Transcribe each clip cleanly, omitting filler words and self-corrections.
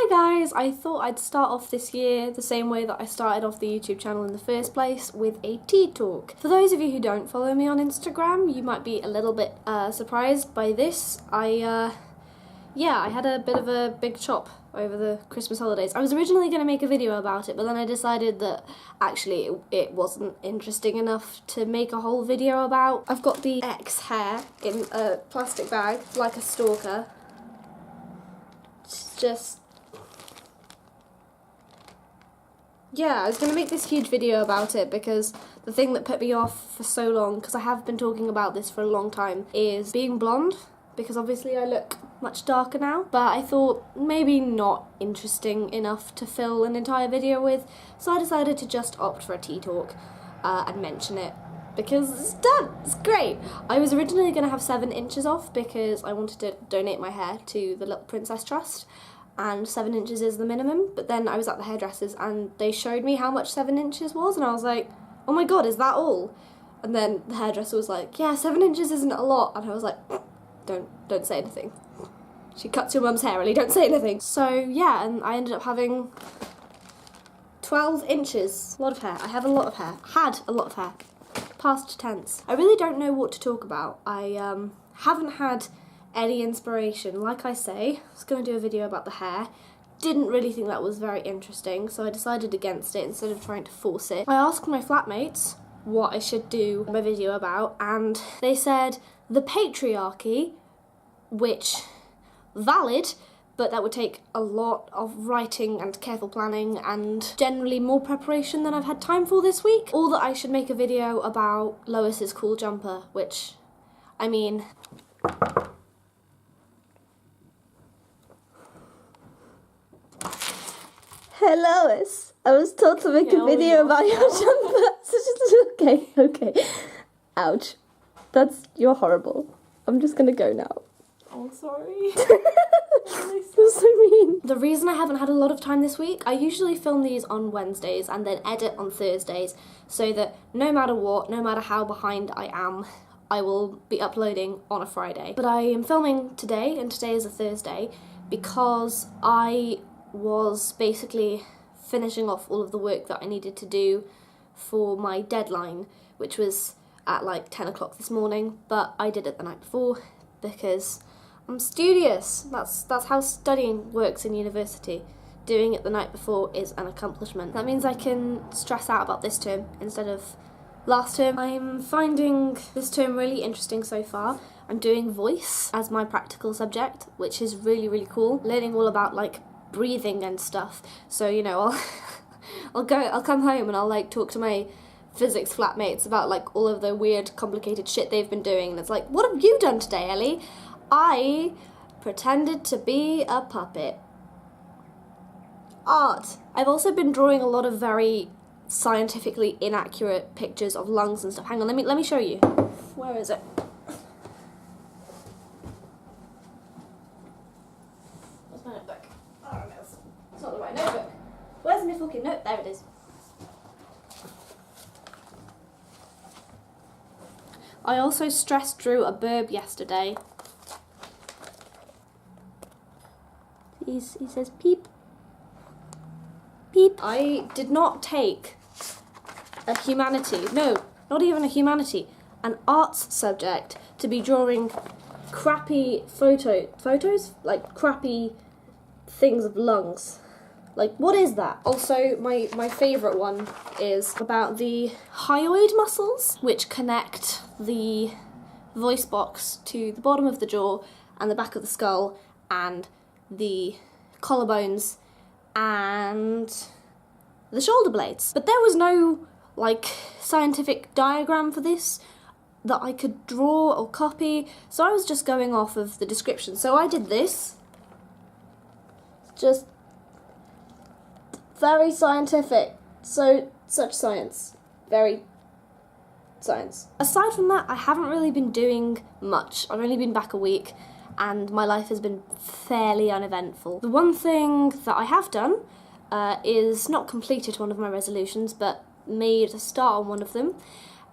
Hi guys, I thought I'd start off this year the same way that I started off the YouTube channel in the first place, with a tea talk. For those of you who don't follow me on Instagram, you might be a little bit surprised by this. I had a bit of a big chop over the Christmas holidays. I was originally going to make a video about it, but then I decided that actually it wasn't interesting enough to make a whole video about. I've got the X hair in a plastic bag, like a stalker. It's just... yeah, I was going to make this huge video about it because the thing that put me off for so long, because I have been talking about this for a long time, is being blonde, because obviously I look much darker now, but I thought maybe not interesting enough to fill an entire video with, so I decided to just opt for a tea talk and mention it, because it's done, it's great. I was originally going to have 7 inches off because I wanted to donate my hair to the Little Princess Trust, and 7 inches is the minimum, but then I was at the hairdressers and they showed me how much 7 inches was, and I was like, oh my god, is that all? And then the hairdresser was like, yeah, 7 inches isn't a lot, and I was like, don't say anything. She cuts your mum's hair, Ellie, don't say anything. So yeah, and I ended up having 12 inches. A lot of hair. I have a lot of hair. Had a lot of hair. Past tense. I really don't know what to talk about. I haven't had any inspiration. Like I say, I was going to do a video about the hair. Didn't really think that was very interesting, so I decided against it instead of trying to force it. I asked my flatmates what I should do my video about, and they said the patriarchy, which, valid, but that would take a lot of writing and careful planning and generally more preparation than I've had time for this week. Or that I should make a video about Lois's cool jumper, which, I mean... Hey Lois, I was told to make a video about your jumper. Okay. Ouch. You're horrible. I'm just gonna go now. Oh, sorry. You're so mean. The reason I haven't had a lot of time this week, I usually film these on Wednesdays and then edit on Thursdays, so that no matter what, no matter how behind I am, I will be uploading on a Friday. But I am filming today, and today is a Thursday, because I was basically finishing off all of the work that I needed to do for my deadline, which was at like 10 o'clock this morning, but I did it the night before because I'm studious. That's how studying works in university. Doing it the night before is an accomplishment. That means I can stress out about this term instead of last term. I'm finding this term really interesting so far. I'm doing voice as my practical subject, which is really, really cool. Learning all about like breathing and stuff. So, you know, I'll come home and I'll like talk to my physics flatmates about like all of the weird complicated shit they've been doing, and it's like, what have you done today, Ellie? I pretended to be a puppet. Art. I've also been drawing a lot of very scientifically inaccurate pictures of lungs and stuff. Hang on, let me show you. Where is it? Where's my notebook? Oh no, it's not the right notebook. Where's my fucking note? There it is. I also stress drew a burb yesterday. He says peep. Peep. I did not take a humanity, no, not even a humanity, an arts subject to be drawing crappy photos? Like crappy things of lungs. Like, what is that? Also, my favourite one is about the hyoid muscles, which connect the voice box to the bottom of the jaw and the back of the skull and the collarbones and the shoulder blades. But there was no, like, scientific diagram for this that I could draw or copy, so I was just going off of the description. So I did this. Just very scientific. Such science. Very science. Aside from that, I haven't really been doing much. I've only been back a week, and my life has been fairly uneventful. The one thing that I have done is not completed one of my resolutions, but made a start on one of them,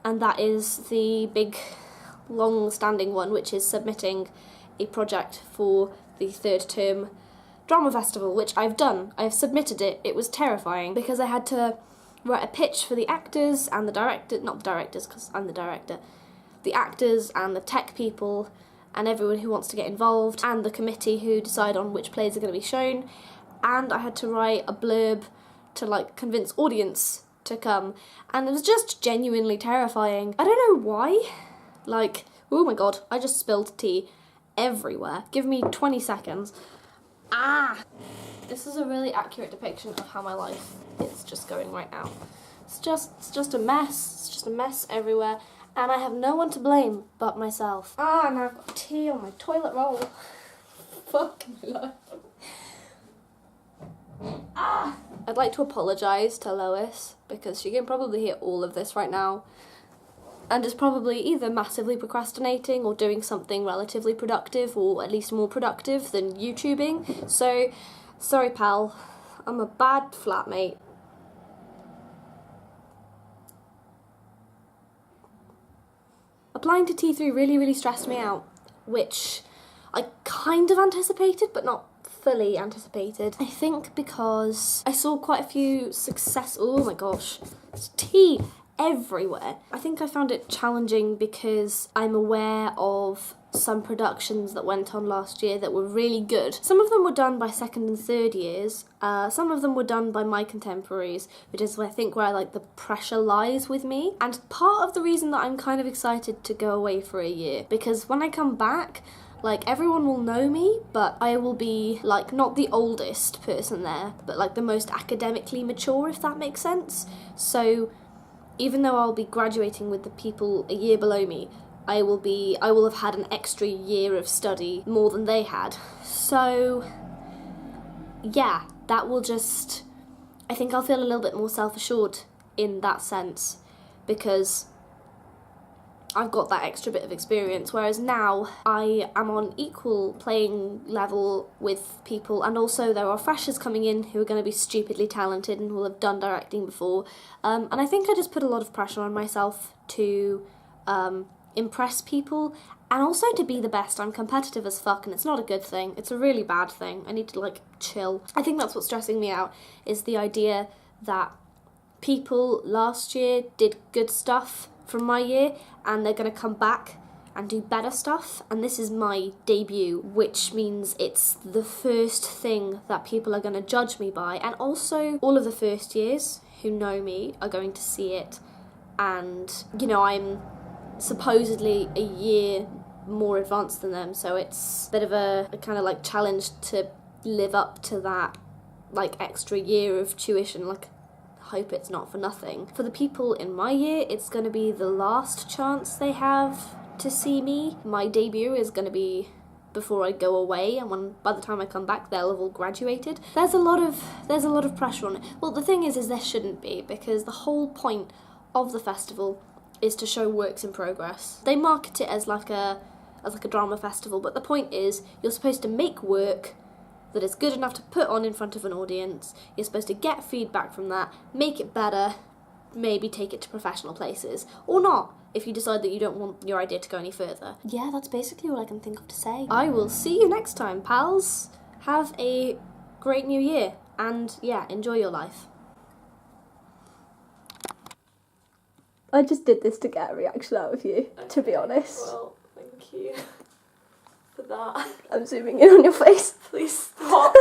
and that is the big, long-standing one, which is submitting a project for the third term drama festival, which I've done. I've submitted it. It was terrifying because I had to write a pitch for the actors and the director, not the directors because I'm the director, the actors and the tech people and everyone who wants to get involved and the committee who decide on which plays are going to be shown, and I had to write a blurb to like convince audience to come, and it was just genuinely terrifying. I don't know why, like, oh my god, I just spilled tea everywhere. Give me 20 seconds. This is a really accurate depiction of how my life is just going right now. It's just a mess. It's just a mess everywhere, and I have no one to blame but myself. And I've got tea on my toilet roll. Fuck my life. I'd like to apologise to Lois because she can probably hear all of this right now and is probably either massively procrastinating or doing something relatively productive, or at least more productive than YouTubing. So, sorry pal, I'm a bad flatmate. Applying to T3 really stressed me out, which I kind of anticipated but not fully anticipated. I think because I saw quite a few oh my gosh, there's tea everywhere. I think I found it challenging because I'm aware of some productions that went on last year that were really good. Some of them were done by second and third years, some of them were done by my contemporaries, which is I think where like the pressure lies with me, and part of the reason that I'm kind of excited to go away for a year, because when I come back, like, everyone will know me, but I will be, like, not the oldest person there, but, like, the most academically mature, if that makes sense. So, even though I'll be graduating with the people a year below me, I will have had an extra year of study more than they had. So, yeah, that will just, I think I'll feel a little bit more self-assured in that sense, because I've got that extra bit of experience, whereas now I am on equal playing level with people, and also there are freshers coming in who are going to be stupidly talented and will have done directing before, and I think I just put a lot of pressure on myself to impress people, and also to be the best. I'm competitive as fuck, and it's not a good thing, it's a really bad thing. I need to like chill. I think that's what's stressing me out, is the idea that people last year did good stuff from my year, and they're going to come back and do better stuff, and this is my debut, which means it's the first thing that people are going to judge me by, and also all of the first years who know me are going to see it, and, you know, I'm supposedly a year more advanced than them, so it's a bit of a kind of like challenge to live up to that like extra year of tuition. Like, hope it's not for nothing. For the people in my year, it's going to be the last chance they have to see me. My debut is going to be before I go away, and by the time I come back they'll have all graduated. There's a lot of pressure on it. Well, the thing is there shouldn't be, because the whole point of the festival is to show works in progress. They market it as like a drama festival, but the point is you're supposed to make work that is good enough to put on in front of an audience. You're supposed to get feedback from that, make it better, maybe take it to professional places, or not, if you decide that you don't want your idea to go any further. Yeah, that's basically all I can think of to say. I will see you next time, pals. Have a great new year, and yeah, enjoy your life. I just did this to get a reaction out of you, okay, to be honest. Well, thank you for that. I'm zooming in on your face. Please stop.